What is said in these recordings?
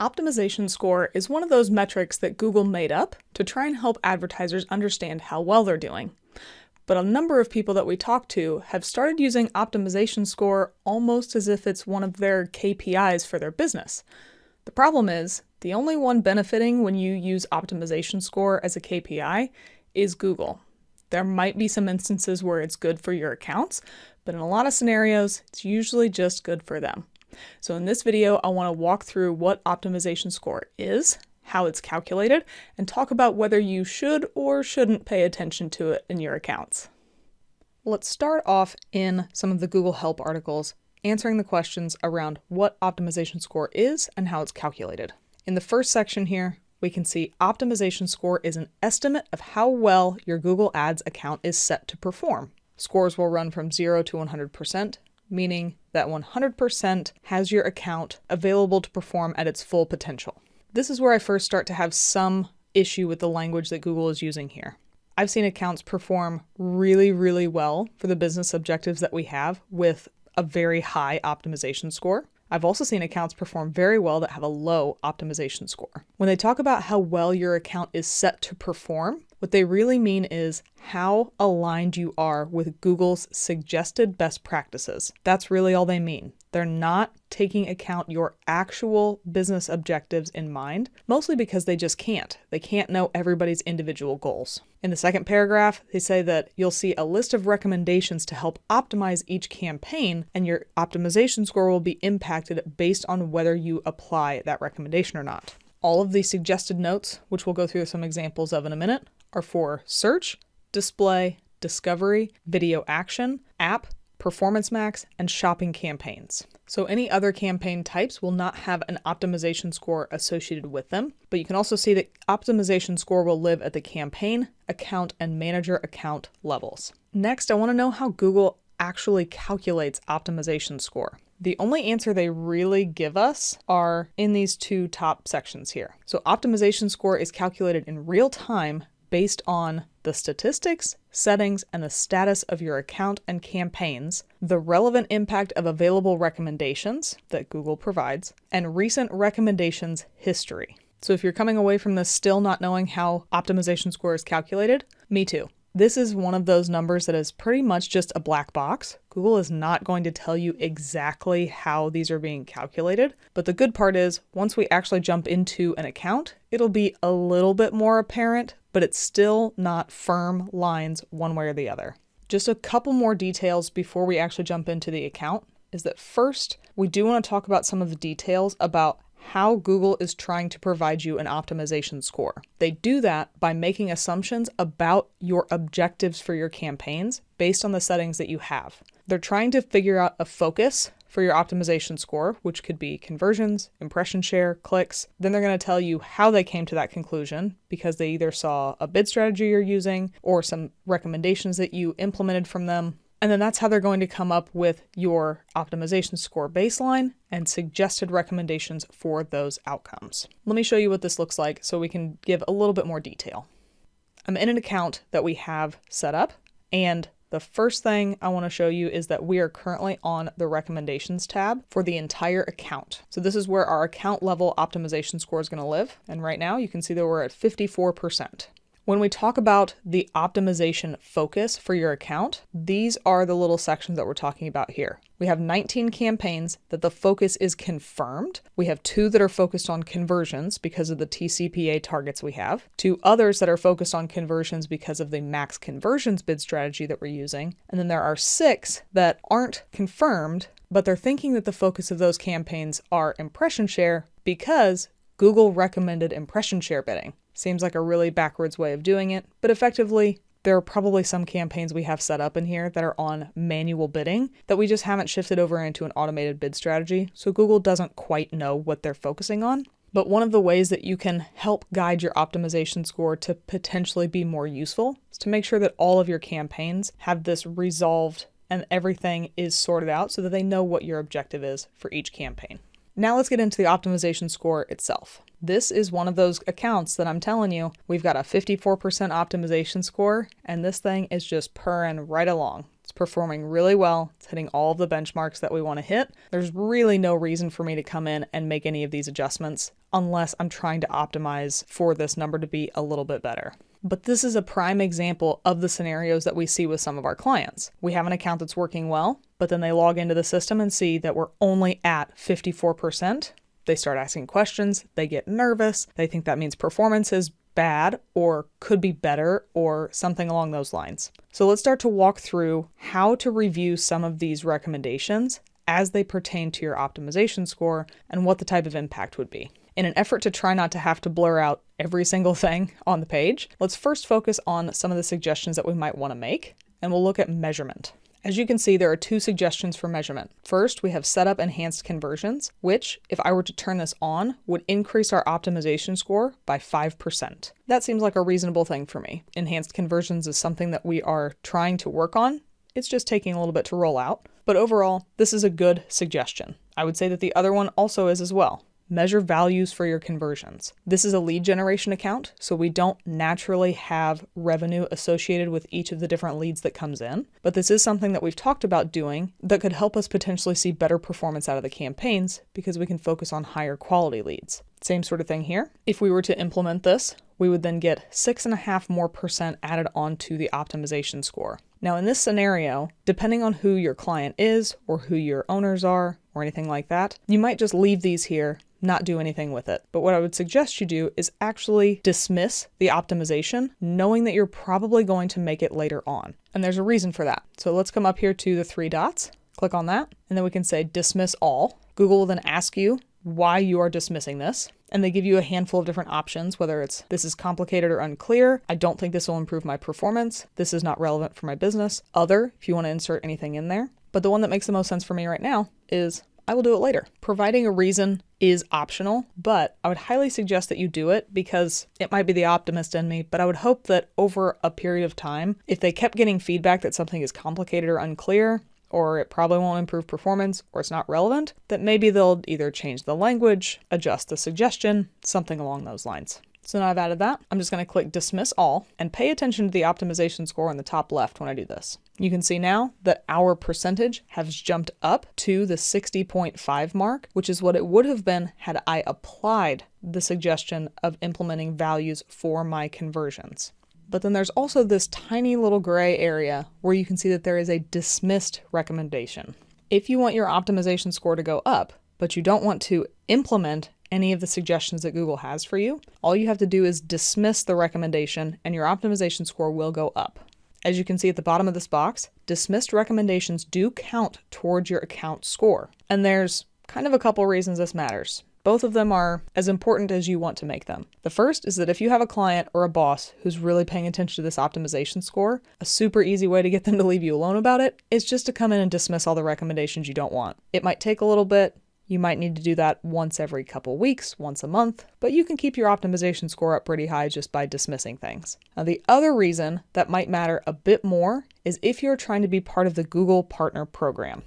Optimization score is one of those metrics that Google made up to try and help advertisers understand how well they're doing. But a number of people that we talk to have started using optimization score almost as if it's one of their KPIs for their business. The problem is, the only one benefiting when you use optimization score as a KPI is Google. There might be some instances where it's good for your accounts, but in a lot of scenarios, it's usually just good for them. So in this video, I want to walk through what optimization score is, how it's calculated, and talk about whether you should or shouldn't pay attention to it in your accounts. Let's start off in some of the Google Help articles, answering the questions around what optimization score is and how it's calculated. In the first section here, we can see optimization score is an estimate of how well your Google Ads account is set to perform. Scores will run from 0 to 100%, meaning that 100% has your account available to perform at its full potential. This is where I first start to have some issue with the language that Google is using here. I've seen accounts perform really well for the business objectives that we have with a very high optimization score. I've also seen accounts perform very well that have a low optimization score. When they talk about how well your account is set to perform, what they really mean is how aligned you are with Google's suggested best practices. That's really all they mean. They're not taking account your actual business objectives in mind, mostly because they just can't. They can't know everybody's individual goals. In the second paragraph, they say that you'll see a list of recommendations to help optimize each campaign, and your optimization score will be impacted based on whether you apply that recommendation or not. All of the suggested notes, which we'll go through some examples of in a minute, are for search, display, discovery, video action, app, performance max, and shopping campaigns. So any other campaign types will not have an optimization score associated with them, but you can also see that optimization score will live at the campaign, account, and manager account levels. Next, I want to know how Google actually calculates optimization score. The only answer they really give us are in these two top sections here. So optimization score is calculated in real time based on the statistics, settings, and the status of your account and campaigns, the relevant impact of available recommendations that Google provides, and recent recommendations history. So if you're coming away from this still not knowing how optimization score is calculated, me too. This is one of those numbers that is pretty much just a black box. Google is not going to tell you exactly how these are being calculated, but the good part is once we actually jump into an account, it'll be a little bit more apparent, but it's still not firm lines one way or the other. Just a couple more details before we actually jump into the account is that first, we do want to talk about some of the details about how Google is trying to provide you an optimization score. They do that by making assumptions about your objectives for your campaigns based on the settings that you have. They're trying to figure out a focus for your optimization score, which could be conversions, impression share, clicks. Then they're going to tell you how they came to that conclusion because they either saw a bid strategy you're using or some recommendations that you implemented from them. And then that's how they're going to come up with your optimization score baseline and suggested recommendations for those outcomes. Let me show you what this looks like so we can give a little bit more detail. I'm in an account that we have set up, and the first thing I want to show you is that we are currently on the recommendations tab for the entire account. So this is where our account level optimization score is going to live. And right now you can see that we're at 54%. When we talk about the optimization focus for your account, these are the little sections that we're talking about here. We have 19 campaigns that the focus is confirmed. We have 2 that are focused on conversions because of the TCPA targets we have, 2 others that are focused on conversions because of the max conversions bid strategy that we're using, and then there are 6 that aren't confirmed, but they're thinking that the focus of those campaigns are impression share because Google recommended impression share bidding. Seems like a really backwards way of doing it, but effectively, there are probably some campaigns we have set up in here that are on manual bidding that we just haven't shifted over into an automated bid strategy, so Google doesn't quite know what they're focusing on. But one of the ways that you can help guide your optimization score to potentially be more useful is to make sure that all of your campaigns have this resolved and everything is sorted out so that they know what your objective is for each campaign. Now let's get into the optimization score itself. This is one of those accounts that I'm telling you, we've got a 54% optimization score, and this thing is just purring right along. It's It's performing really well. It's hitting all of the benchmarks that we want to hit. There's really no reason for me to come in and make any of these adjustments unless I'm trying to optimize for this number to be a little bit better. But this is a prime example of the scenarios that we see with some of our clients. We have an account that's working well, but then they log into the system and see that we're only at 54%. They start asking questions, they get nervous, they think that means performance is bad or could be better or something along those lines. So let's start to walk through how to review some of these recommendations as they pertain to your optimization score and what the type of impact would be. In an effort to try not to have to blur out every single thing on the page, let's first focus on some of the suggestions that we might want to make, and we'll look at measurement. As you can see, there are two suggestions for measurement. First, we have set up enhanced conversions, which, if I were to turn this on, would increase our optimization score by 5%. That seems like a reasonable thing for me. Enhanced conversions is something that we are trying to work on. It's just taking a little bit to roll out. But overall, this is a good suggestion. I would say that the other one also is as well. Measure values for your conversions. This is a lead generation account, so we don't naturally have revenue associated with each of the different leads that comes in, but this is something that we've talked about doing that could help us potentially see better performance out of the campaigns because we can focus on higher quality leads. Same sort of thing here. If we were to implement this, we would then get 6.5% more added onto the optimization score. Now in this scenario, depending on who your client is or who your owners are or anything like that, you might just leave these here, not do anything with it. But what I would suggest you do is actually dismiss the optimization, knowing that you're probably going to make it later on. And there's a reason for that. So let's come up here to the three dots, click on that, and then we can say dismiss all. Google will then ask you why you are dismissing this. And they give you a handful of different options, whether it's this is complicated or unclear, I don't think this will improve my performance, this is not relevant for my business, other, if you want to insert anything in there. But the one that makes the most sense for me right now is I will do it later. Providing a reason is optional, but I would highly suggest that you do it because it might be the optimist in me, but I would hope that over a period of time, if they kept getting feedback that something is complicated or unclear, or it probably won't improve performance, or it's not relevant, that maybe they'll either change the language, adjust the suggestion, something along those lines. So now I've added that, I'm just going to click dismiss all and pay attention to the optimization score on the top left when I do this. You can see now that our percentage has jumped up to the 60.5 mark, which is what it would have been had I applied the suggestion of implementing values for my conversions. But then there's also this tiny little gray area where you can see that there is a dismissed recommendation. If you want your optimization score to go up, but you don't want to implement any of the suggestions that Google has for you, all you have to do is dismiss the recommendation and your optimization score will go up. As you can see at the bottom of this box, dismissed recommendations do count towards your account score. And there's kind of a couple reasons this matters. Both of them are as important as you want to make them. The first is that if you have a client or a boss who's really paying attention to this optimization score, a super easy way to get them to leave you alone about it is just to come in and dismiss all the recommendations you don't want. It might take a little bit. You might need to do that once every couple weeks, once a month, but you can keep your optimization score up pretty high just by dismissing things. Now, the other reason that might matter a bit more is if you're trying to be part of the Google Partner Program.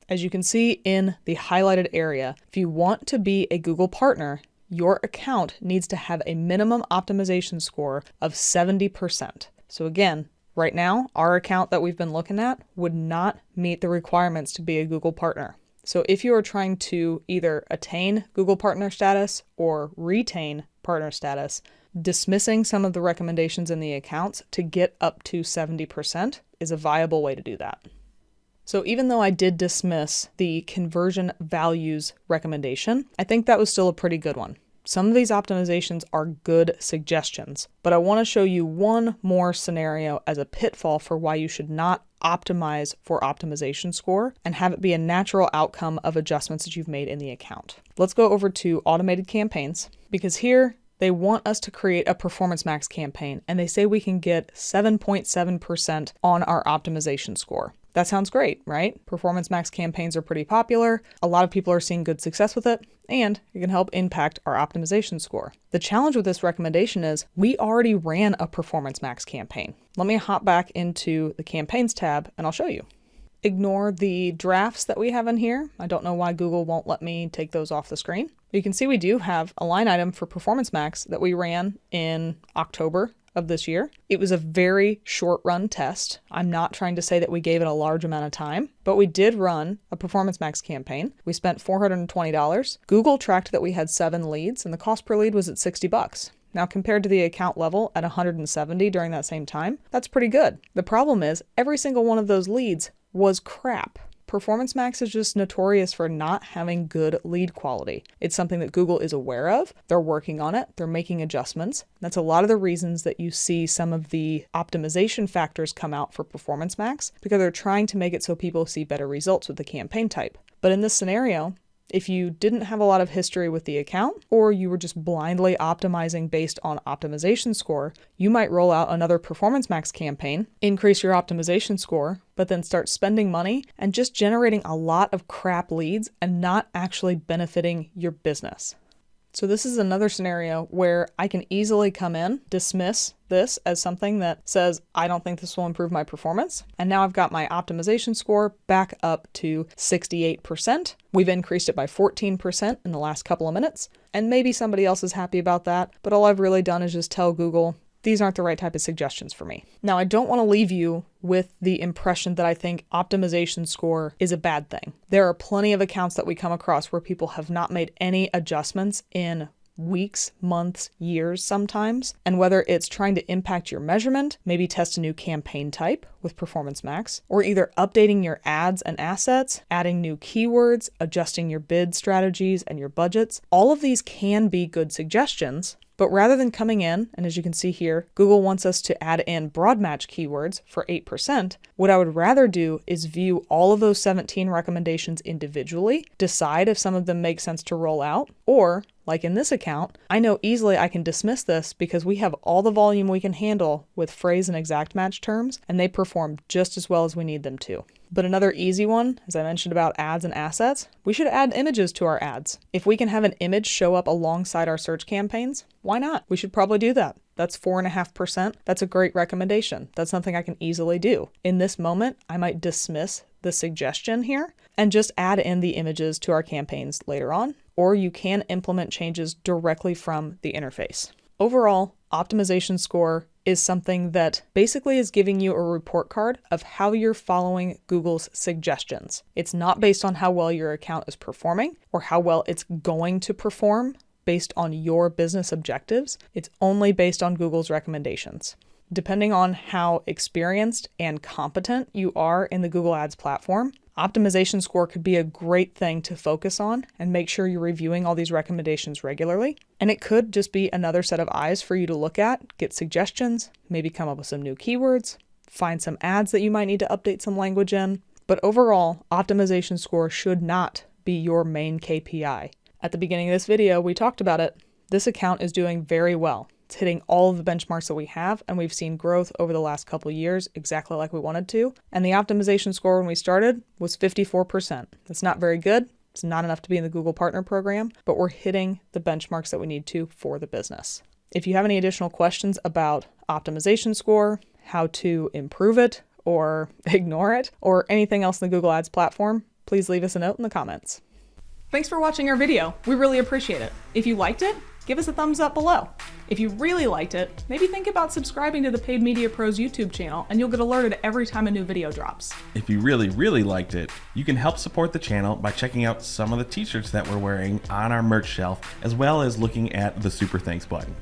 As you can see in the highlighted area, if you want to be a Google partner, your account needs to have a minimum optimization score of 70%. So again, right now, our account that we've been looking at would not meet the requirements to be a Google partner. So if you are trying to either attain Google partner status or retain partner status, dismissing some of the recommendations in the accounts to get up to 70% is a viable way to do that. So even though I did dismiss the conversion values recommendation, I think that was still a pretty good one. Some of these optimizations are good suggestions, but I want to show you one more scenario as a pitfall for why you should not optimize for optimization score and have it be a natural outcome of adjustments that you've made in the account. Let's go over to automated campaigns, because here they want us to create a Performance Max campaign and they say we can get 7.7% on our optimization score. That sounds great, right? Performance Max campaigns are pretty popular. A lot of people are seeing good success with it, and it can help impact our optimization score. The challenge with this recommendation is we already ran a Performance Max campaign. Let me hop back into the campaigns tab and I'll show you. Ignore the drafts that we have in here. I don't know why Google won't let me take those off the screen. You can see we do have a line item for Performance Max that we ran in October of this year. It was a very short run test. I'm not trying to say that we gave it a large amount of time, but we did run a Performance Max campaign. We spent $420. Google tracked that we had 7 leads and the cost per lead was at $60. Now, compared to the account level at 170 during that same time, that's pretty good. The problem is every single one of those leads was crap. Performance Max is just notorious for not having good lead quality. It's something that Google is aware of. They're working on it. They're making adjustments. That's a lot of the reasons that you see some of the optimization factors come out for Performance Max, because they're trying to make it so people see better results with the campaign type. But in this scenario, if you didn't have a lot of history with the account, or you were just blindly optimizing based on optimization score, you might roll out another Performance Max campaign, increase your optimization score, but then start spending money and just generating a lot of crap leads and not actually benefiting your business. So this is another scenario where I can easily come in, dismiss this as something that says, I don't think this will improve my performance. And now I've got my optimization score back up to 68%. We've increased it by 14% in the last couple of minutes. And maybe somebody else is happy about that. But all I've really done is just tell Google, these aren't the right type of suggestions for me. Now, I don't want to leave you with the impression that I think optimization score is a bad thing. There are plenty of accounts that we come across where people have not made any adjustments in weeks, months, years sometimes. And whether it's trying to impact your measurement, maybe test a new campaign type with Performance Max, or either updating your ads and assets, adding new keywords, adjusting your bid strategies and your budgets, all of these can be good suggestions. But rather than coming in, and as you can see here, Google wants us to add in broad match keywords for 8%, what I would rather do is view all of those 17 recommendations individually, decide if some of them make sense to roll out, or, like in this account, I know easily I can dismiss this because we have all the volume we can handle with phrase and exact match terms, and they perform just as well as we need them to. But another easy one, as I mentioned about ads and assets, we should add images to our ads. If we can have an image show up alongside our search campaigns, why not? We should probably do that. That's 4.5%. That's a great recommendation. That's something I can easily do. In this moment, I might dismiss the suggestion here and just add in the images to our campaigns later on, or you can implement changes directly from the interface. Overall, optimization score is something that basically is giving you a report card of how you're following Google's suggestions. It's not based on how well your account is performing or how well it's going to perform based on your business objectives. It's only based on Google's recommendations. Depending on how experienced and competent you are in the Google Ads platform, optimization score could be a great thing to focus on and make sure you're reviewing all these recommendations regularly. And it could just be another set of eyes for you to look at, get suggestions, maybe come up with some new keywords, find some ads that you might need to update some language in. But overall, optimization score should not be your main KPI. At the beginning of this video, we talked about it. This account is doing very well. It's hitting all of the benchmarks that we have, and we've seen growth over the last couple of years exactly like we wanted to. And the optimization score when we started was 54%. That's not very good. It's not enough to be in the Google Partner Program, but we're hitting the benchmarks that we need to for the business. If you have any additional questions about optimization score, how to improve it or ignore it, or anything else in the Google Ads platform, please leave us a note in the comments. Thanks for watching our video. We really appreciate it. If you liked it, give us a thumbs up below. If you really liked it, maybe think about subscribing to the Paid Media Pros YouTube channel and you'll get alerted every time a new video drops. If you really liked it, you can help support the channel by checking out some of the t-shirts that we're wearing on our merch shelf, as well as looking at the Super Thanks button.